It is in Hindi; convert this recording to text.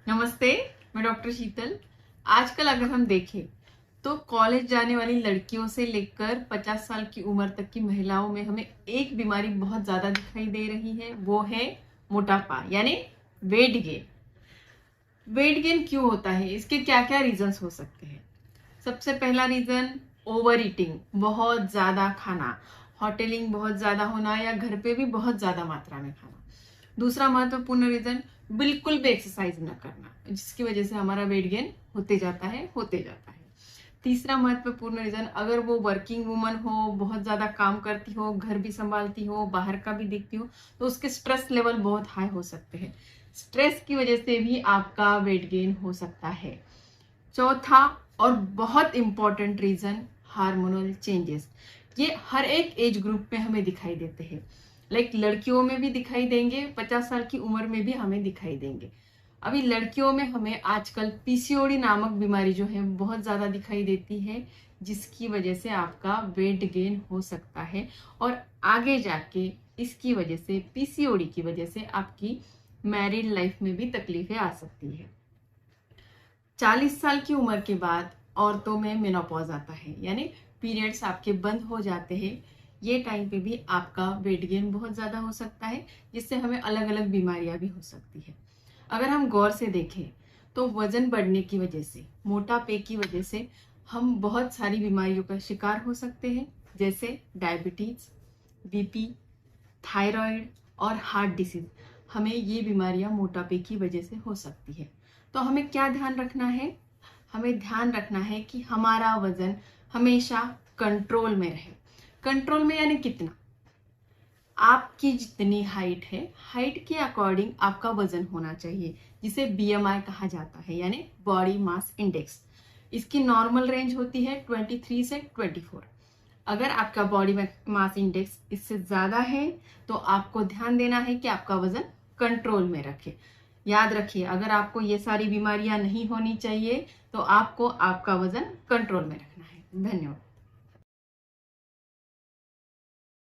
नमस्ते, मैं डॉक्टर शीतल। आजकल अगर हम देखें तो कॉलेज जाने वाली लड़कियों से लेकर 50 साल की उम्र तक की महिलाओं में हमें एक बीमारी बहुत ज्यादा दिखाई दे रही है, वो है मोटापा यानी वेट गेन। वेट गेन क्यों होता है, इसके क्या क्या रीजंस हो सकते हैं? सबसे पहला रीजन ओवर ईटिंग, बहुत ज्यादा खाना, होटलिंग बहुत ज्यादा होना या घर पे भी बहुत ज्यादा मात्रा में खाना। दूसरा महत्वपूर्ण रीजन बिल्कुल भी एक्सरसाइज न करना, जिसकी वजह से हमारा वेट गेन होते जाता है। तीसरा महत्वपूर्ण रीजन, अगर वो वर्किंग वुमन हो, बहुत ज्यादा काम करती हो, घर भी संभालती हो, बाहर का भी देखती हो, तो उसके स्ट्रेस लेवल बहुत हाई हो सकते हैं। स्ट्रेस की वजह से भी आपका वेट गेन हो सकता है। चौथा और बहुत इंपॉर्टेंट रीजन, हार्मोनल चेंजेस। ये हर एक एज ग्रुप में हमें दिखाई देते हैं। लाइक लड़कियों में भी दिखाई देंगे, 50 साल की उम्र में भी हमें दिखाई देंगे। अभी लड़कियों में हमें आजकल पीसीओडी नामक बीमारी जो है बहुत ज्यादा दिखाई देती है, जिसकी वजह से आपका वेट गेन हो सकता है और आगे जाके इसकी वजह से, पीसीओडी की वजह से आपकी मैरिड लाइफ में भी तकलीफें आ सकती है। 40 साल की उम्र के बाद औरतों में मेनोपॉज आता है, यानी पीरियड्स आपके बंद हो जाते हैं। ये टाइम पे भी आपका वेट गेन बहुत ज्यादा हो सकता है, जिससे हमें अलग अलग बीमारियां भी हो सकती है। अगर हम गौर से देखें तो वजन बढ़ने की वजह से, मोटापे की वजह से हम बहुत सारी बीमारियों का शिकार हो सकते हैं, जैसे डायबिटीज, बीपी, थायराइड और हार्ट डिसीज। हमें ये बीमारियां मोटापे की वजह से हो सकती है। तो हमें क्या ध्यान रखना है? हमें ध्यान रखना है कि हमारा वजन हमेशा कंट्रोल में रहे। कंट्रोल में यानी कितना? आपकी जितनी हाइट है, हाइट के अकॉर्डिंग आपका वजन होना चाहिए, जिसे बीएमआई कहा जाता है, यानी बॉडी मास इंडेक्स। इसकी नॉर्मल रेंज होती है 23 से 24। अगर आपका बॉडी मास इंडेक्स इससे ज्यादा है तो आपको ध्यान देना है कि आपका वजन कंट्रोल में रखे। याद रखिए, अगर आपको ये सारी बीमारियां नहीं होनी चाहिए तो आपको आपका वजन कंट्रोल में रखना है। धन्यवाद।